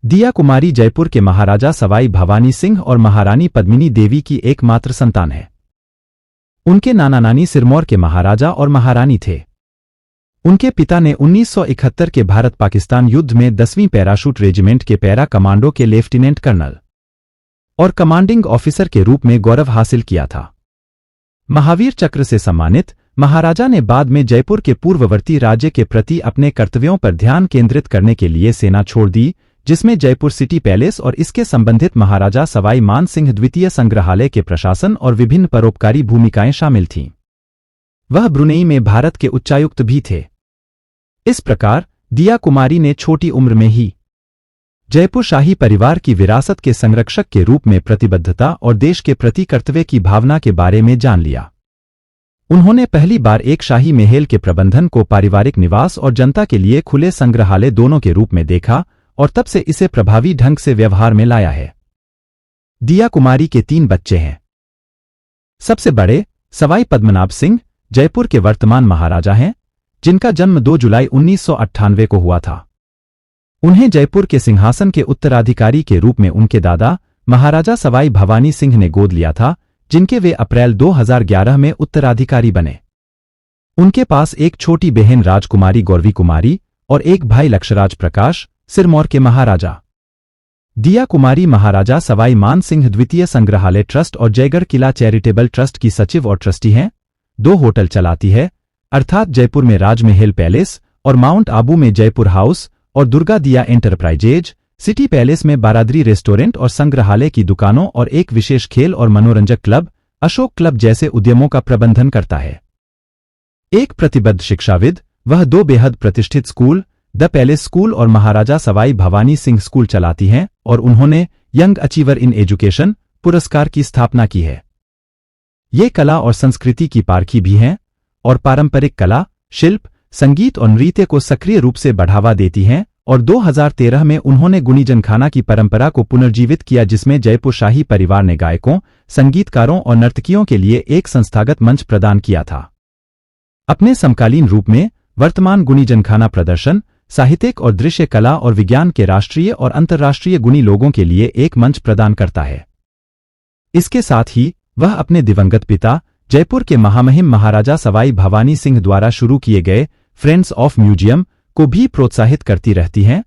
दिया कुमारी जयपुर के महाराजा सवाई भवानी सिंह और महारानी पद्मिनी देवी की एकमात्र संतान है। उनके नाना नानी सिरमौर के महाराजा और महारानी थे। उनके पिता ने 1971 के भारत पाकिस्तान युद्ध में 10वीं पैराशूट रेजिमेंट के पैरा कमांडो के लेफ्टिनेंट कर्नल और कमांडिंग ऑफिसर के रूप में गौरव हासिल किया था। महावीर चक्र से सम्मानित महाराजा ने बाद में जयपुर के पूर्ववर्ती राज्य के प्रति अपने कर्तव्यों पर ध्यान केंद्रित करने के लिए सेना छोड़ दी, जिसमें जयपुर सिटी पैलेस और इसके संबंधित महाराजा सवाई मान सिंह द्वितीय संग्रहालय के प्रशासन और विभिन्न परोपकारी भूमिकाएं शामिल थीं। वह ब्रुनेई में भारत के उच्चायुक्त भी थे। इस प्रकार दिया कुमारी ने छोटी उम्र में ही जयपुर शाही परिवार की विरासत के संरक्षक के रूप में प्रतिबद्धता और देश के प्रति कर्तव्य की भावना के बारे में जान लिया। उन्होंने पहली बार एक शाही महल के प्रबंधन को पारिवारिक निवास और जनता के लिए खुले संग्रहालय दोनों के रूप में देखा और तब से इसे प्रभावी ढंग से व्यवहार में लाया है। दिया कुमारी के 3 बच्चे हैं। सबसे बड़े सवाई पद्मनाभ सिंह जयपुर के वर्तमान महाराजा हैं, जिनका जन्म 2 जुलाई 1998 को हुआ था। उन्हें जयपुर के सिंहासन के उत्तराधिकारी के रूप में उनके दादा महाराजा सवाई भवानी सिंह ने गोद लिया था, जिनके वे अप्रैल 2011 में उत्तराधिकारी बने। उनके पास एक छोटी बहन राजकुमारी गौरवी कुमारी और एक भाई लक्षराज प्रकाश सिरमौर के महाराजा। दिया कुमारी महाराजा सवाई मान सिंह द्वितीय संग्रहालय ट्रस्ट और जयगढ़ किला चैरिटेबल ट्रस्ट की सचिव और ट्रस्टी हैं। 2 होटल चलाती है, अर्थात जयपुर में राजमहल पैलेस और माउंट आबू में जयपुर हाउस और दुर्गा दिया एंटरप्राइजेज, सिटी पैलेस में बारादरी रेस्टोरेंट और संग्रहालय की दुकानों और एक विशेष खेल और मनोरंजक क्लब अशोक क्लब जैसे उद्यमों का प्रबंधन करता है। एक प्रतिबद्ध शिक्षाविद, वह 2 बेहद प्रतिष्ठित स्कूल द पैलेस स्कूल और महाराजा सवाई भवानी सिंह स्कूल चलाती हैं और उन्होंने यंग अचीवर इन एजुकेशन पुरस्कार की स्थापना की है। ये कला और संस्कृति की पारखी भी हैं और पारंपरिक कला, शिल्प, संगीत और नृत्य को सक्रिय रूप से बढ़ावा देती हैं और 2013 में उन्होंने गुनीजनखाना की परंपरा को पुनर्जीवित किया, जिसमें जयपुर शाही परिवार ने गायकों, संगीतकारों और नर्तकियों के लिए एक संस्थागत मंच प्रदान किया था। अपने समकालीन रूप में वर्तमान गुनीजनखाना प्रदर्शन, साहित्यिक और दृश्य कला और विज्ञान के राष्ट्रीय और अंतर्राष्ट्रीय गुणी लोगों के लिए एक मंच प्रदान करता है। इसके साथ ही वह अपने दिवंगत पिता जयपुर के महामहिम महाराजा सवाई भवानी सिंह द्वारा शुरू किए गए फ्रेंड्स ऑफ म्यूजियम को भी प्रोत्साहित करती रहती हैं,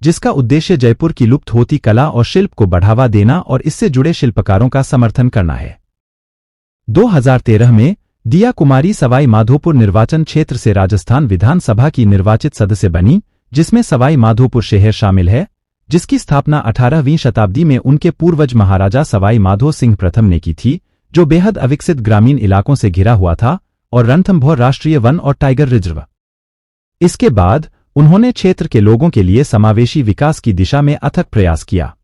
जिसका उद्देश्य जयपुर की लुप्त होती कला और शिल्प को बढ़ावा देना और इससे जुड़े शिल्पकारों का समर्थन करना है। 2013 में दिया कुमारी सवाई माधोपुर निर्वाचन क्षेत्र से राजस्थान विधानसभा की निर्वाचित सदस्य बनी, जिसमें सवाई माधोपुर शहर शामिल है, जिसकी स्थापना 18वीं शताब्दी में उनके पूर्वज महाराजा सवाई माधो सिंह प्रथम ने की थी, जो बेहद अविकसित ग्रामीण इलाकों से घिरा हुआ था और रणथंभौर राष्ट्रीय वन और टाइगर रिजर्व। इसके बाद उन्होंने क्षेत्र के लोगों के लिए समावेशी विकास की दिशा में अथक प्रयास किया।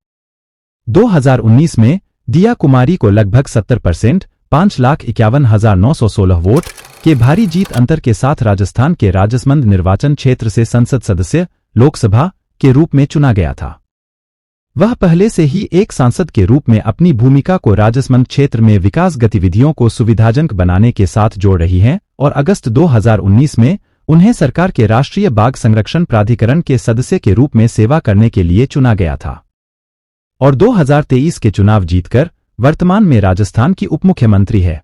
2019 में दिया कुमारी को लगभग 70% 5,51,916 वोट के भारी जीत अंतर के साथ राजस्थान के राजसमंद निर्वाचन क्षेत्र से संसद सदस्य लोकसभा के रूप में चुना गया था। वह पहले से ही एक सांसद के रूप में अपनी भूमिका को राजसमंद क्षेत्र में विकास गतिविधियों को सुविधाजनक बनाने के साथ जोड़ रही हैं और अगस्त 2019 में उन्हें सरकार के राष्ट्रीय बाघ संरक्षण प्राधिकरण के सदस्य के रूप में सेवा करने के लिए चुना गया था और 2023 के चुनाव जीतकर वर्तमान में राजस्थान की उपमुख्यमंत्री है।